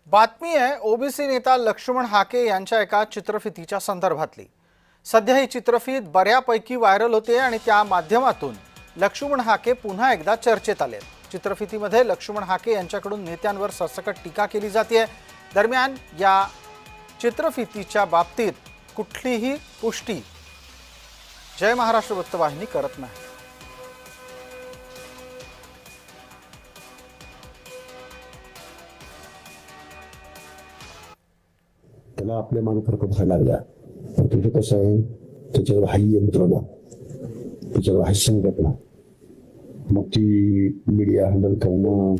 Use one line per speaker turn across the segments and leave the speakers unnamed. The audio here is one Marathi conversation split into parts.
बातमी आहे ओबीसी नेता लक्ष्मण हाके यांच्या एका चित्रफितीच्या संदर्भातली। सध्या ही चित्रफित बऱ्यापैकी व्हायरल होते आणि त्या माध्यमातून लक्ष्मण हाके पुन्हा एकदा चर्चेत आले। चित्रफितीमध्ये लक्ष्मण हाके यांच्याकडून नेत्यांवर सरसकट टीका केली जाते। दरम्यान या चित्रफितीच्या बाबतीत कुठलीही पुष्टी जय महाराष्ट्र वृत्तवाहिनी करत नाही।
त्याला आपल्या मागं व्हायला लागला। पण तिथे कसं आहे, त्याच्यावर हाई यंत्रणा, त्याच्यावर हाई संघटना, मग ती मीडिया हँडल करणं,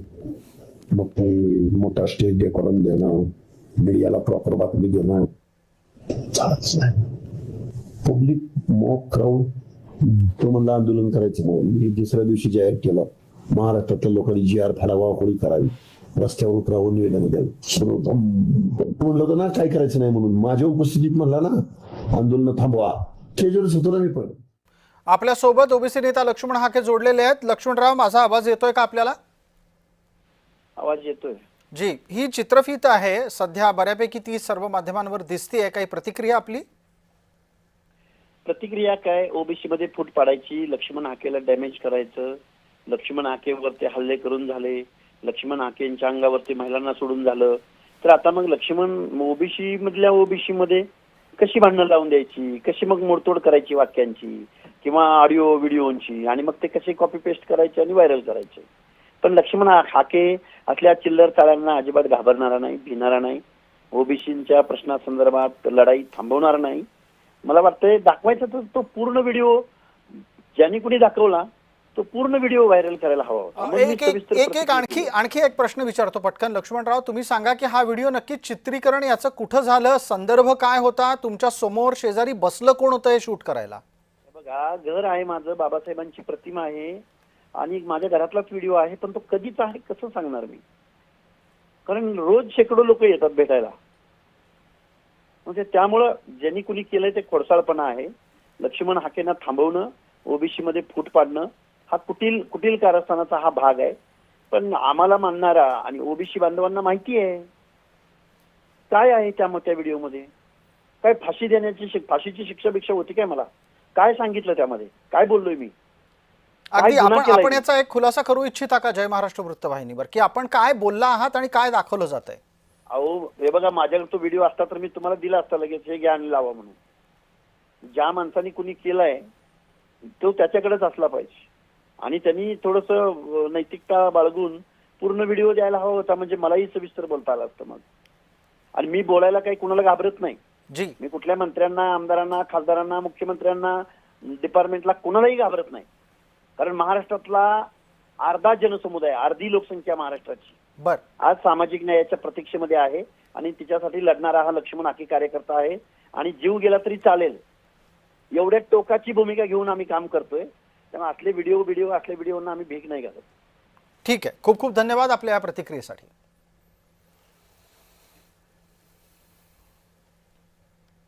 मग ते मोठा स्टेज डेकोरम देणं, मीडियाला प्रॉपर बातमी देणं चालत नाही। पब्लिक मॉक क्राऊड तो म्हणला आंदोलन करायचं म्हणून मी दुसऱ्या दिवशी जाहीर केलं, महाराष्ट्रातल्या लोकांनी GR फाडावा, होळी करावी, रस्त्यावर उतरावं, निवेदन द्यावं। म्हणलं होतं ना काय करायचं नाही म्हणून, माझ्या उपस्थितीत म्हणला ना आंदोलन थांबवा, स्टेजवरच होतो ना मी। पण
आपल्या सोबत ओबीसी नेता लक्ष्मण हाके जोडलेले आहेत। लक्ष्मणराव, माझा आवाज येतोय का आपल्याला?
आवाज येतोय
जी, ही चित्रफित आहे सध्या बऱ्यापैकी ती सर्व माध्यमांवर दिसते, काही प्रतिक्रिया आपली?
प्रतिक्रिया काय, ओबीसी मध्ये फूट पाडायची, लक्ष्मण हाकेला डॅमेज करायचं, लक्ष्मण हाकेवरती हल्ले करून झाले, लक्ष्मण हाकेंच्या अंगावरती महिलांना सोडून झालं, तर आता मग लक्ष्मण ओबीसी मधल्या ओबीसी मध्ये कशी भांडणं लावून द्यायची, कशी मग मोडतोड करायची वाक्यांची किंवा ऑडिओ व्हिडिओची, आणि मग ते कसे कॉपी पेस्ट करायचे आणि व्हायरल करायचे। पण लक्ष्मण हाके असल्या चिल्लर चाळ्यांना अजिबात घाबरणारा नाही, भिणारा नाही, ओबीसीच्या प्रश्नासंदर्भात लढाई थांबवणार नाही। मला वाटतंय दाखवायचा तर तो पूर्ण व्हिडिओ ज्यांनी कुणी दाखवला तो पूर्ण व्हिडिओ व्हायरल करायला हवा होता।
आणखी एक प्रश्न विचारतो पटकन। लक्ष्मणराव, तुम्ही सांगा की हा व्हिडिओ नक्की चित्रीकरण याचं कुठं झालं, संदर्भ काय होता, तुमच्या समोर शेजारी बसलं कोण होतं हे शूट करायला?
बघा, घर आहे माझं, बाबासाहेबांची प्रतिमा आहे आणि माझ्या घरातलाच व्हिडिओ आहे, पण तो कधीच आहे कसं सांगणार मी, कारण रोज शेकडो लोक येतात भेटायला। म्हणजे त्यामुळं ज्यांनी कुणी केलंय ते खोडसाळपणा आहे। लक्ष्मण हाकेंना थांबवणं, ओबीसी मध्ये फूट पाडणं हा कुटील कारस्थानाचा हा भाग आहे। पण आम्हाला मानणारा आणि ओबीसी बांधवांना माहिती आहे काय आहे त्या व्हिडिओमध्ये। काय फाशीची शिक्षा होती काय? मला काय सांगितलं त्यामध्ये, काय बोललोय मी?
अगदी आपण याचा एक खुलासा करू इच्छिता का जय महाराष्ट्र वृत्तवाहिनीवर, की आपण काय बोलला आहात आणि काय दाखवलं जात आहे?
अहो हे बघा, माझ्याकडे तो व्हिडिओ असता तर मी तुम्हाला दिला असता लगेच, हे घ्या आणि लावा म्हणून। ज्या माणसाने कुणी केलंय तो त्याच्याकडेच असला पाहिजे आणि त्यांनी थोडस नैतिकता बाळगून पूर्ण व्हिडिओ द्यायला हवा होता, म्हणजे मलाही सविस्तर बोलता आलं असतं मग। आणि मी बोलायला काही कुणाला घाबरत नाही
जी,
मी कुठल्या मंत्र्यांना, आमदारांना, खासदारांना, मुख्यमंत्र्यांना, डिपार्टमेंटला कुणालाही घाबरत नाही, कारण महाराष्ट्रातला अर्धा जनसमुदाय, अर्धी लोकसंख्या महाराष्ट्राची आज सामाजिक न्यायाच्या प्रतीक्षेमध्ये आहे आणि तिच्यासाठी लढणारा हा लक्ष्मण हाके कार्यकर्ता आहे आणि जीव गेला तरी चालेल एवढ्या टोकाची भूमिका घेऊन आम्ही काम करतोय। त्यामुळे असले व्हिडिओ असल्या व्हिडिओना आम्ही भीक नाही घालत।
ठीक आहे, खूप खूप धन्यवाद आपल्या या प्रतिक्रियेसाठी।